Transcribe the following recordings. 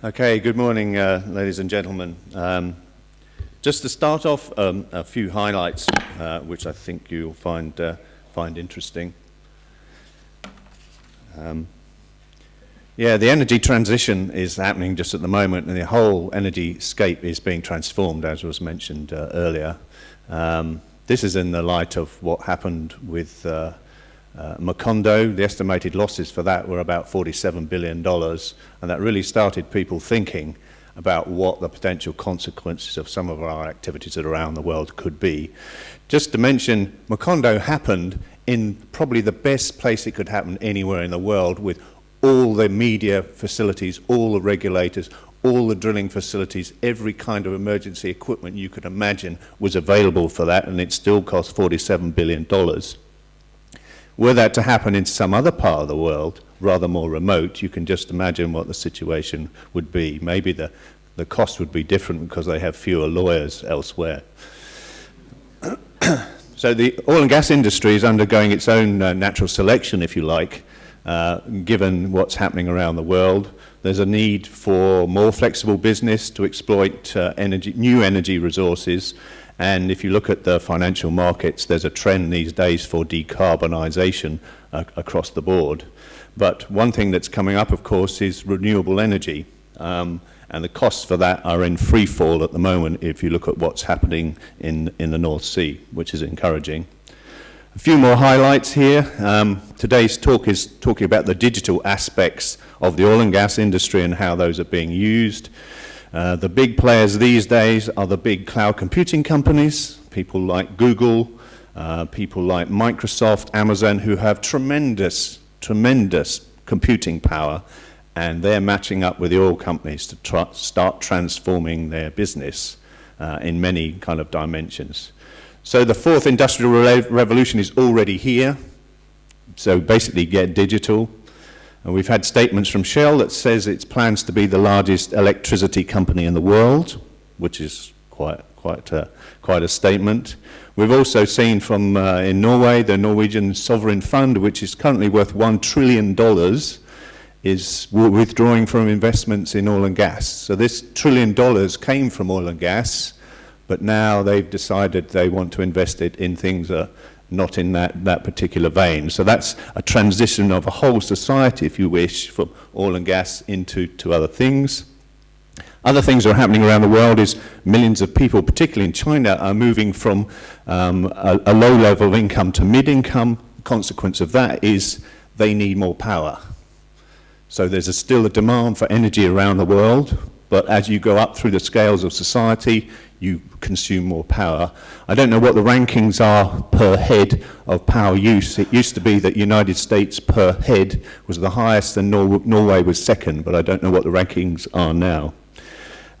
Okay, good morning, ladies and gentlemen. Just to start off, a few highlights, which I think you'll find interesting. Yeah, the energy transition is happening just at the moment, and the whole energy scape is being transformed, as was mentioned earlier. This is in the light of what happened with Macondo. The estimated losses for that were about $47 billion, and that really started people thinking about what the potential consequences of some of our activities around the world could be. Just to mention, Macondo happened in probably the best place it could happen anywhere in the world, with all the media facilities, all the regulators, all the drilling facilities, every kind of emergency equipment you could imagine was available for that, and it still cost $47 billion. Were that to happen in some other part of the world, rather more remote, you can just imagine what the situation would be. Maybe the cost would be different because they have fewer lawyers elsewhere. So the oil and gas industry is undergoing its own natural selection, if you like, given what's happening around the world. There's a need for more flexible business to exploit new energy resources. And if you look at the financial markets, there's a trend these days for decarbonisation across the board. But one thing that's coming up, of course, is renewable energy. And the costs for that are in free fall at the moment if you look at what's happening in the North Sea, which is encouraging. A few more highlights here. Today's talk is talking about the digital aspects of the oil and gas industry and how those are being used. The big players these days are the big cloud computing companies, people like Google, people like Microsoft, Amazon, who have tremendous computing power, and they're matching up with the oil companies to start transforming their business in many kind of dimensions. So the fourth industrial revolution is already here. So basically get digital. And we've had statements from Shell that says it plans to be the largest electricity company in the world, which is quite a statement. We've also seen from in Norway, the Norwegian sovereign fund, which is currently worth $1 trillion, is withdrawing from investments in oil and gas. So this $1 trillion came from oil and gas, but now they've decided they want to invest it in things that are not in that particular vein. So that's a transition of a whole society, if you wish, from oil and gas into other things. Other things that are happening around the world is millions of people, particularly in China, are moving from a low level of income to mid-income. The consequence of that is they need more power. So there's still a demand for energy around the world, but as you go up through the scales of society, you consume more power. I don't know what the rankings are per head of power use. It used to be that United States per head was the highest and Norway was second, but I don't know what the rankings are now.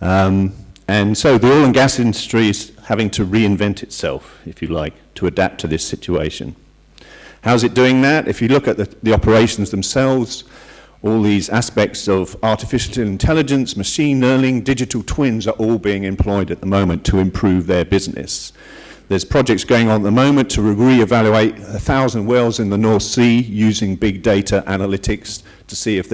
And so the oil and gas industry is having to reinvent itself, if you like, to adapt to this situation. How's it doing that? If you look at the operations themselves, all these aspects of artificial intelligence, machine learning, digital twins are all being employed at the moment to improve their business. There's projects going on at the moment to re-evaluate 1,000 wells in the North Sea using big data analytics to see if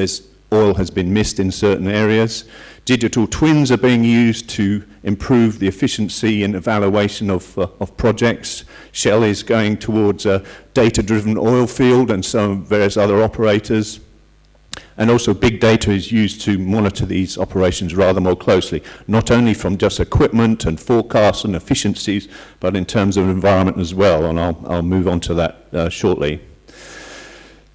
oil has been missed in certain areas. Digital twins are being used to improve the efficiency and evaluation of projects. Shell is going towards a data-driven oil field, and some various other operators. And also big data is used to monitor these operations rather more closely, not only from just equipment and forecasts and efficiencies, but in terms of environment as well, and I'll move on to that shortly.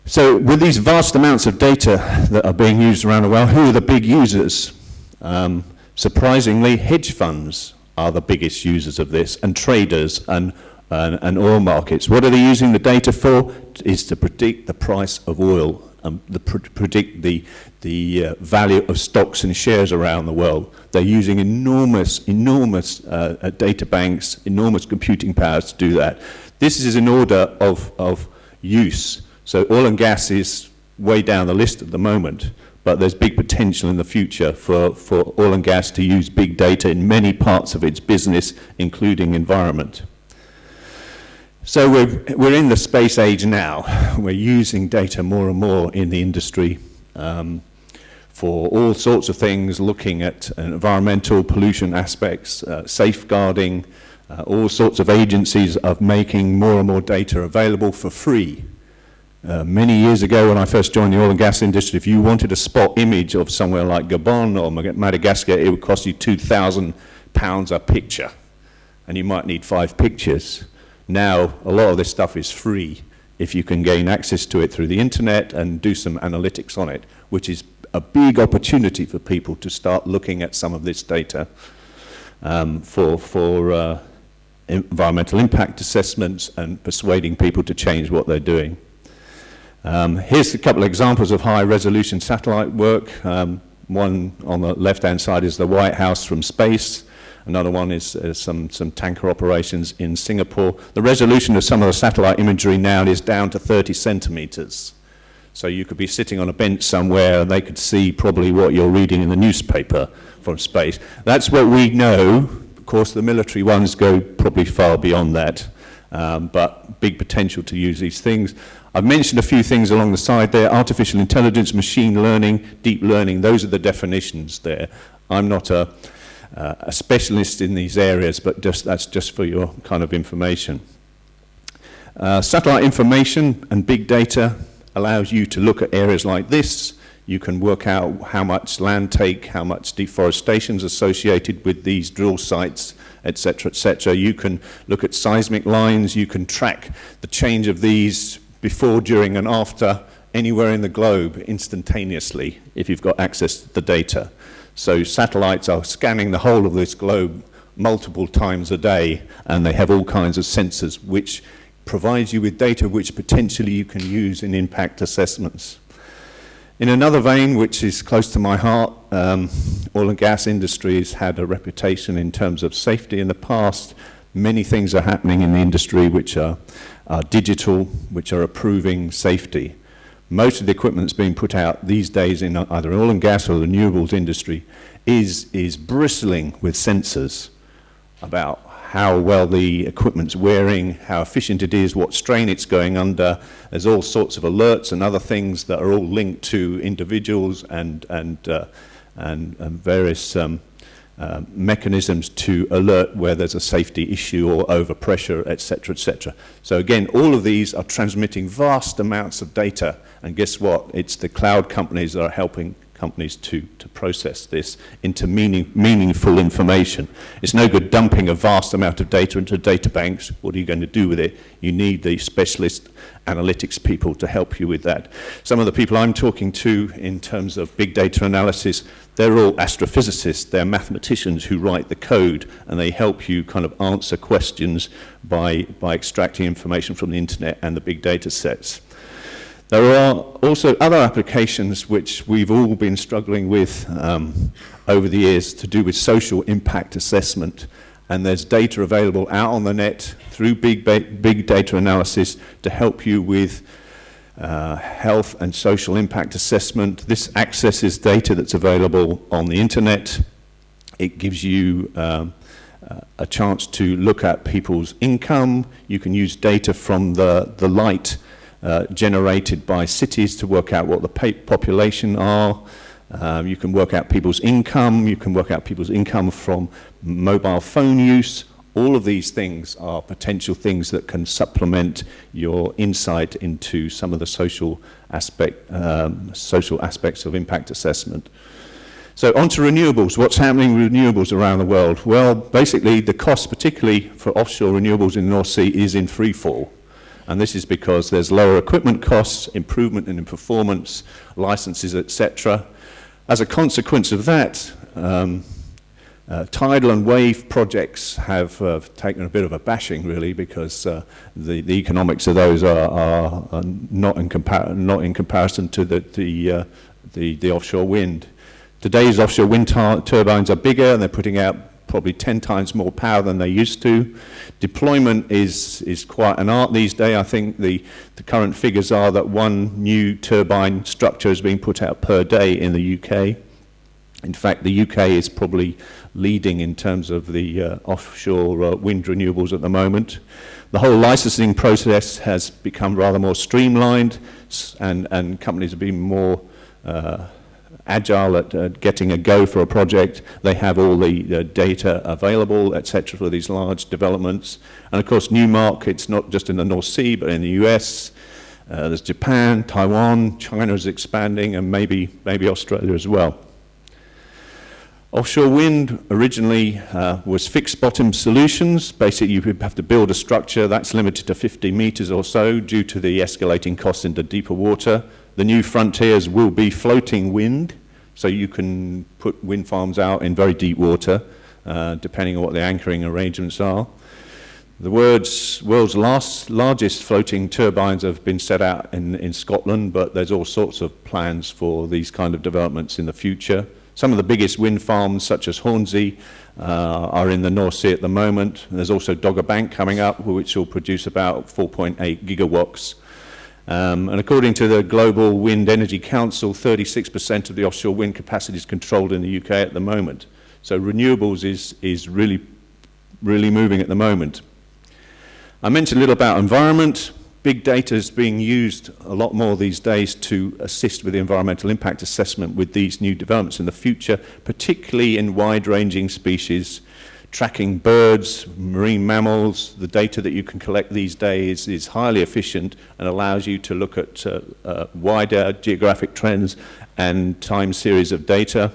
So with these vast amounts of data that are being used around the world, who are the big users? Surprisingly, hedge funds are the biggest users of this, and traders and oil markets. What are they using the data for? Is to predict the price of oil. Predict the value of stocks and shares around the world. They're using enormous data banks, enormous computing powers to do that. This is in order of use. So oil and gas is way down the list at the moment, but there's big potential in the future for oil and gas to use big data in many parts of its business, including environment. So we're in the space age now. We're using data more and more in the industry for all sorts of things, looking at environmental pollution aspects, safeguarding, all sorts of agencies of making more and more data available for free. Many years ago when I first joined the oil and gas industry, if you wanted a spot image of somewhere like Gabon or Madagascar, it would cost you £2,000 a picture, and you might need 5 pictures. Now, a lot of this stuff is free if you can gain access to it through the internet and do some analytics on it, which is a big opportunity for people to start looking at some of this data for environmental impact assessments and persuading people to change what they're doing. Here's a couple of examples of high-resolution satellite work. One on the left-hand side is the White House from space. Another one is some tanker operations in Singapore. The resolution of some of the satellite imagery now is down to 30 centimeters. So you could be sitting on a bench somewhere and they could see probably what you're reading in the newspaper from space. That's what we know. Of course, the military ones go probably far beyond that, but big potential to use these things. I've mentioned a few things along the side there: artificial intelligence, machine learning, deep learning. Those are the definitions there. I'm not a specialist in these areas, but that's just for your kind of information. Satellite information and big data allows you to look at areas like this. You can work out how much land take, how much deforestation is associated with these drill sites, etc., etc. You can look at seismic lines. You can track the change of these before, during, and after anywhere in the globe instantaneously if you've got access to the data. So satellites are scanning the whole of this globe multiple times a day, and they have all kinds of sensors which provides you with data which potentially you can use in impact assessments. In another vein, which is close to my heart, oil and gas industry has had a reputation in terms of safety in the past. Many things are happening in the industry which are digital, which are improving safety. Most of the equipment that's being put out these days in either oil and gas or the renewables industry is bristling with sensors about how well the equipment's wearing, how efficient it is, what strain it's going under. There's all sorts of alerts and other things that are all linked to individuals and various mechanisms to alert where there's a safety issue or overpressure, etc., etc. So again, all of these are transmitting vast amounts of data, and guess what? It's the cloud companies that are helping companies to process this into meaningful information. It's no good dumping a vast amount of data into data banks. What are you going to do with it? You need the specialist analytics people to help you with that. Some of the people I'm talking to in terms of big data analysis, they're all astrophysicists. They're mathematicians who write the code, and they help you kind of answer questions by extracting information from the internet and the big data sets. There are also other applications which we've all been struggling with over the years to do with social impact assessment, and there's data available out on the net through big data analysis to help you with health and social impact assessment. This accesses data that's available on the internet. It gives you a chance to look at people's income. You can use data from the light generated by cities to work out what the population are. You can work out people's income. You can work out people's income from mobile phone use. All of these things are potential things that can supplement your insight into some of the social aspects of impact assessment. So on to renewables. What's happening with renewables around the world? Well, basically the cost, particularly for offshore renewables in the North Sea, is in free fall. And this is because there's lower equipment costs, improvement in performance, licenses, etc. As a consequence of that, tidal and wave projects have taken a bit of a bashing, really, because the economics of those are not in comparison to the offshore wind. Today's offshore wind turbines are bigger, and they're putting out probably 10 times more power than they used to. Deployment is quite an art these days. I think the current figures are that one new turbine structure is being put out per day in the UK. In fact, the UK is probably leading in terms of the offshore wind renewables at the moment. The whole licensing process has become rather more streamlined, and companies are being more agile at getting a go for a project. They have all the data available, etc., for these large developments. And of course, new markets, not just in the North Sea, but in the US. There's Japan, Taiwan, China is expanding, and maybe Australia as well. Offshore wind originally was fixed bottom solutions. Basically, you have to build a structure that's limited to 50 meters or so due to the escalating costs into deeper water. The new frontiers will be floating wind, so you can put wind farms out in very deep water, depending on what the anchoring arrangements are. The world's largest floating turbines have been set out in Scotland, but there's all sorts of plans for these kind of developments in the future. Some of the biggest wind farms, such as Hornsey, are in the North Sea at the moment. There's also Dogger Bank coming up, which will produce about 4.8 gigawatts. And according to the Global Wind Energy Council, 36% of the offshore wind capacity is controlled in the UK at the moment. So renewables is really moving at the moment. I mentioned a little about environment. Big data is being used a lot more these days to assist with the environmental impact assessment with these new developments in the future, particularly in wide-ranging species, tracking birds, marine mammals. The data that you can collect these days is highly efficient and allows you to look at wider geographic trends and time series of data.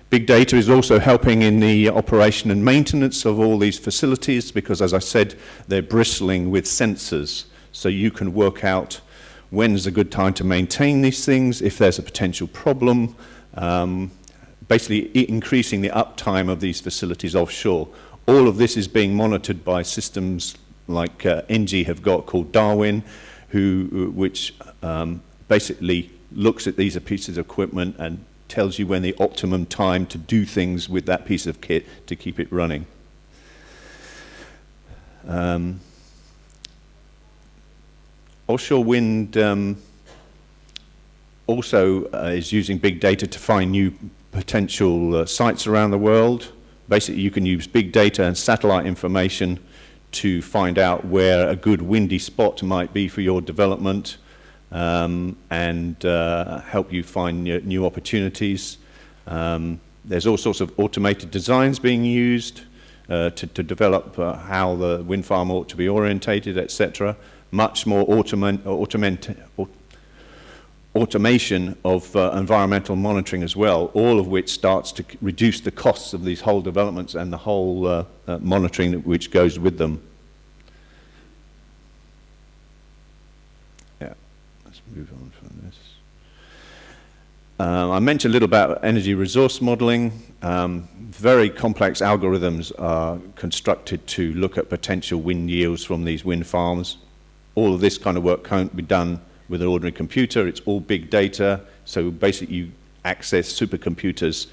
Big data is also helping in the operation and maintenance of all these facilities because, as I said, they're bristling with sensors. So you can work out when's a good time to maintain these things, if there's a potential problem, basically increasing the uptime of these facilities offshore. All of this is being monitored by systems like NG have got called Darwin, which basically looks at these pieces of equipment and tells you when the optimum time to do things with that piece of kit to keep it running. Offshore wind also is using big data to find new potential sites around the world. Basically, you can use big data and satellite information to find out where a good windy spot might be for your development. And help you find new opportunities. There's all sorts of automated designs being used to develop how the wind farm ought to be orientated, etc. Much more automation of environmental monitoring as well, all of which starts to reduce the costs of these whole developments and the whole monitoring which goes with them. Move on from this. I mentioned a little about energy resource modeling. Very complex algorithms are constructed to look at potential wind yields from these wind farms. All of this kind of work can't be done with an ordinary computer. It's all big data. So basically you access supercomputers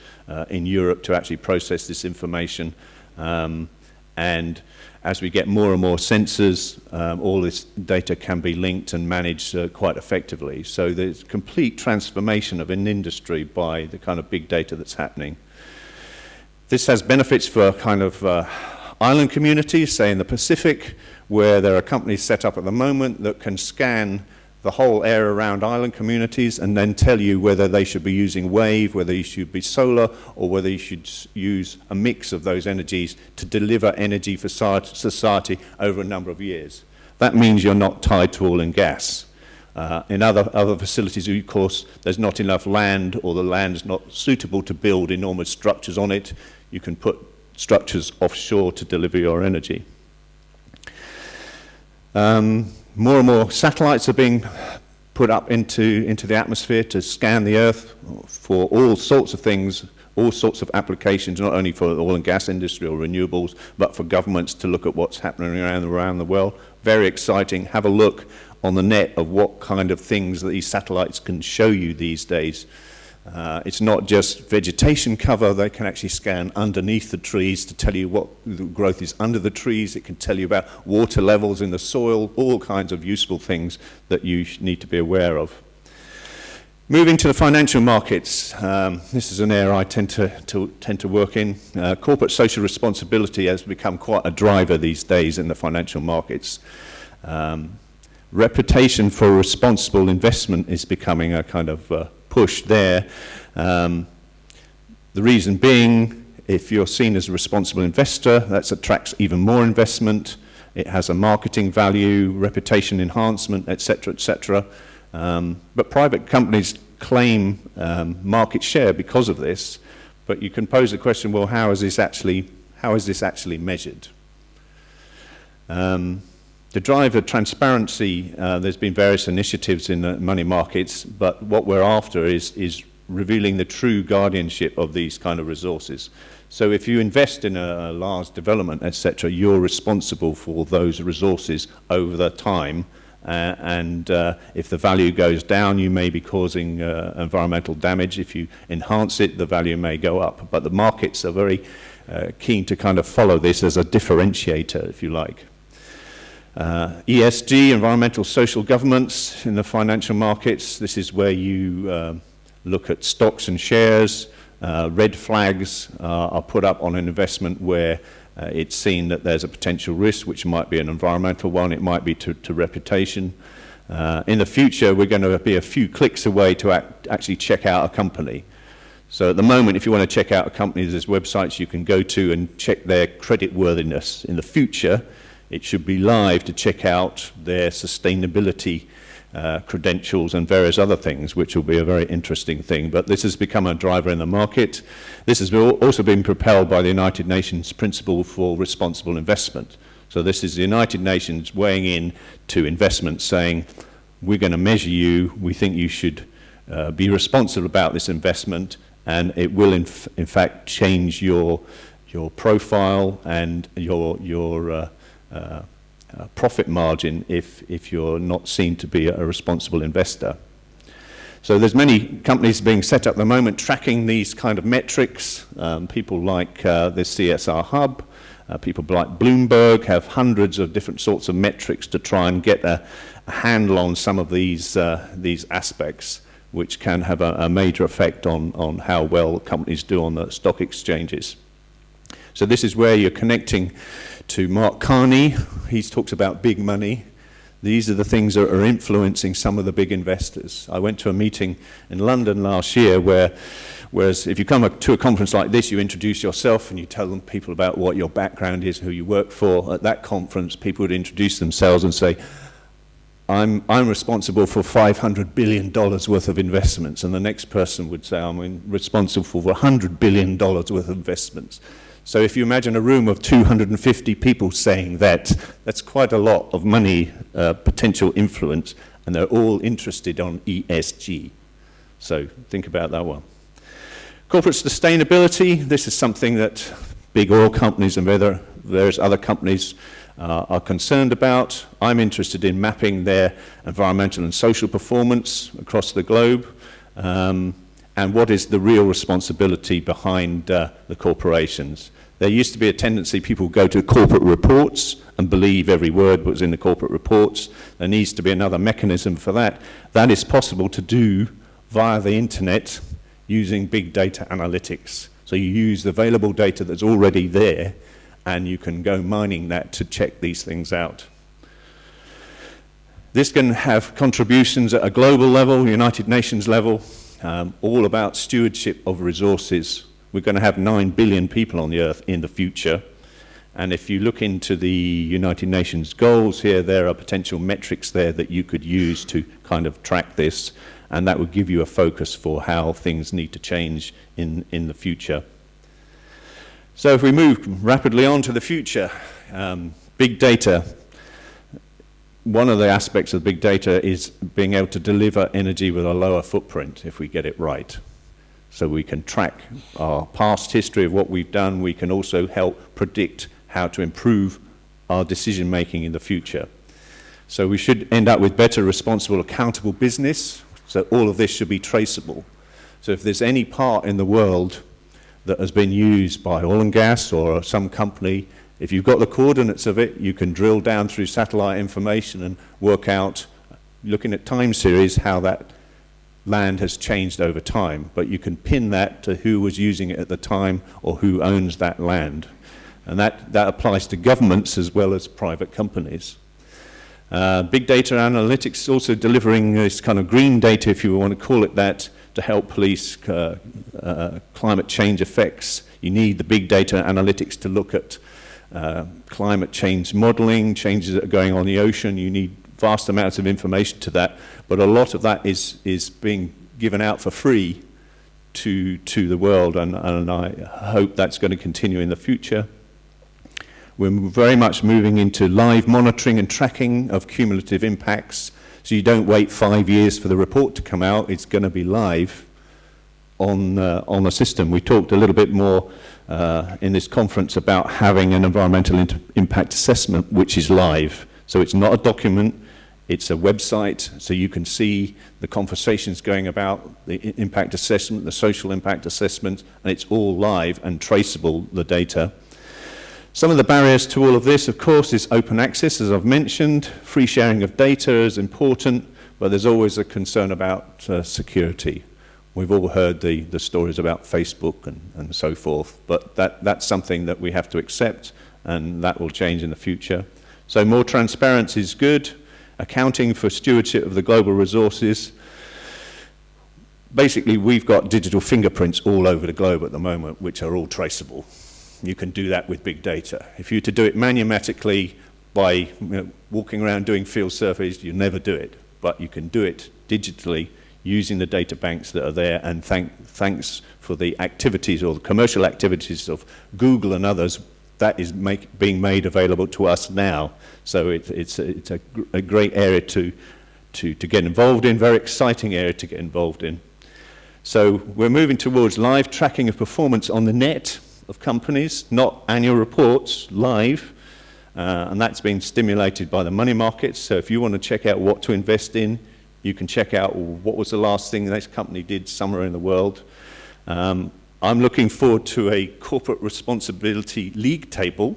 in Europe to actually process this information. And as we get more and more sensors, all this data can be linked and managed quite effectively. So there's complete transformation of an industry by the kind of big data that's happening. This has benefits for kind of island communities, say in the Pacific, where there are companies set up at the moment that can scan the whole area around island communities and then tell you whether they should be using wave, whether you should be solar, or whether you should use a mix of those energies to deliver energy for society over a number of years. That means you're not tied to oil and gas. In other facilities, of course, there's not enough land, or the land is not suitable to build enormous structures on it. You can put structures offshore to deliver your energy. More and more satellites are being put up into the atmosphere to scan the Earth for all sorts of things, all sorts of applications, not only for the oil and gas industry or renewables, but for governments to look at what's happening around the world. Very exciting. Have a look on the net of what kind of things that these satellites can show you these days. It's not just vegetation cover. They can actually scan underneath the trees to tell you what the growth is under the trees. It can tell you about water levels in the soil, all kinds of useful things that you need to be aware of. Moving to the financial markets, this is an area I tend to work in. Corporate social responsibility has become quite a driver these days in the financial markets. Reputation for responsible investment is becoming a kind of push there. The reason being, if you're seen as a responsible investor, that attracts even more investment. It has a marketing value, reputation enhancement, etc., etc. But private companies claim market share because of this. But you can pose the question, well, how is this actually measured? To drive a transparency, there's been various initiatives in the money markets, but what we're after is revealing the true guardianship of these kind of resources. So if you invest in a large development, etc., you're responsible for those resources over the time, and if the value goes down, you may be causing environmental damage. If you enhance it, the value may go up. But the markets are very keen to kind of follow this as a differentiator, if you like. ESG, environmental social governance in the financial markets. This is where you look at stocks and shares. Red flags are put up on an investment where it's seen that there's a potential risk, which might be an environmental one, it might be to reputation. In the future, we're going to be a few clicks away to actually check out a company. So at the moment, if you want to check out a company, there's websites you can go to and check their creditworthiness. In the future, it should be live to check out their sustainability credentials and various other things, which will be a very interesting thing. But this has become a driver in the market. This has also been propelled by the United Nations Principle for Responsible Investment. So this is the United Nations weighing in to investment, saying, we're going to measure you, we think you should be responsible about this investment, and it will in fact change your profile and your profit margin if you're not seen to be a responsible investor. So there's many companies being set up at the moment tracking these kind of metrics. People like the CSR Hub, people like Bloomberg have hundreds of different sorts of metrics to try and get a handle on some of these aspects, which can have a major effect on how well companies do on the stock exchanges. So this is where you're connecting to Mark Carney. He talks about big money. These are the things that are influencing some of the big investors. I went to a meeting in London last year whereas if you come to a conference like this, you introduce yourself and you tell them people about what your background is, who you work for. At that conference, people would introduce themselves and say, I'm responsible for $500 billion worth of investments. And the next person would say, I'm responsible for $100 billion worth of investments. So if you imagine a room of 250 people saying that, that's quite a lot of money, potential influence, and they're all interested on ESG. So think about that one. Corporate sustainability, this is something that big oil companies and various other companies are concerned about. I'm interested in mapping their environmental and social performance across the globe, and what is the real responsibility behind the corporations. There used to be a tendency people go to corporate reports and believe every word was in the corporate reports. There needs to be another mechanism for that. That is possible to do via the internet using big data analytics. So you use the available data that's already there, and you can go mining that to check these things out. This can have contributions at a global level, United Nations level, all about stewardship of resources. We're going to have 9 billion people on the earth in the future. And if you look into the United Nations goals here, there are potential metrics there that you could use to kind of track this. And that would give you a focus for how things need to change in the future. So if we move rapidly on to the future, big data. One of the aspects of big data is being able to deliver energy with a lower footprint if we get it right. So we can track our past history of what we've done. We can also help predict how to improve our decision making in the future. So we should end up with better, responsible, accountable business. So all of this should be traceable. So if there's any part in the world that has been used by oil and gas or some company, if you've got the coordinates of it, you can drill down through satellite information and work out, looking at time series, how that land has changed over time. But you can pin that to who was using it at the time or who owns that land. And that applies to governments as well as private companies. Big data analytics also delivering this kind of green data, if you want to call it that, to help police climate change effects. You need the big data analytics to look at climate change modeling, changes that are going on in the ocean. You need vast amounts of information to that, but a lot of that is being given out for free to the world, and I hope that's going to continue in the future. We're very much moving into live monitoring and tracking of cumulative impacts, so you don't wait 5 years for the report to come out. It's going to be live on the system. We talked a little bit more in this conference about having an environmental impact assessment which is live. So it's not a document, it's a website, so you can see the conversations going about the impact assessment, the social impact assessment, and it's all live and traceable, the data. Some of the barriers to all of this, of course, is open access, as I've mentioned. Free sharing of data is important, but there's always a concern about security. We've all heard the stories about Facebook and so forth, but that's something that we have to accept, and that will change in the future. So more transparency is good. Accounting for stewardship of the global resources. Basically, we've got digital fingerprints all over the globe at the moment, which are all traceable. You can do that with big data. If you were to do it manumatically by walking around doing field surveys, you never do it. But you can do it digitally using the data banks that are there, and thanks for the activities or the commercial activities of Google and others, that is being made available to us now. So it's a great area to get involved in, very exciting area to get involved in. So we're moving towards live tracking of performance on the net of companies, not annual reports, live, and that's been stimulated by the money markets. So if you want to check out what to invest in, you can check out what was the last thing this company did somewhere in the world. I'm looking forward to a corporate responsibility league table,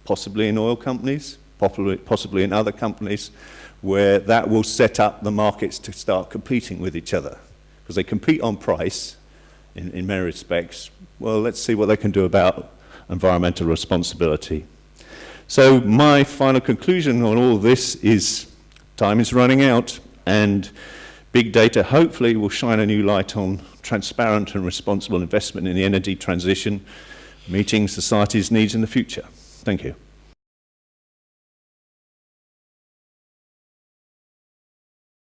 possibly in oil companies, possibly in other companies, where that will set up the markets to start competing with each other. Because they compete on price in many respects. Well, let's see what they can do about environmental responsibility. So my final conclusion on all this is time is running out, and big data hopefully will shine a new light on transparent and responsible investment in the energy transition, meeting society's needs in the future. Thank you.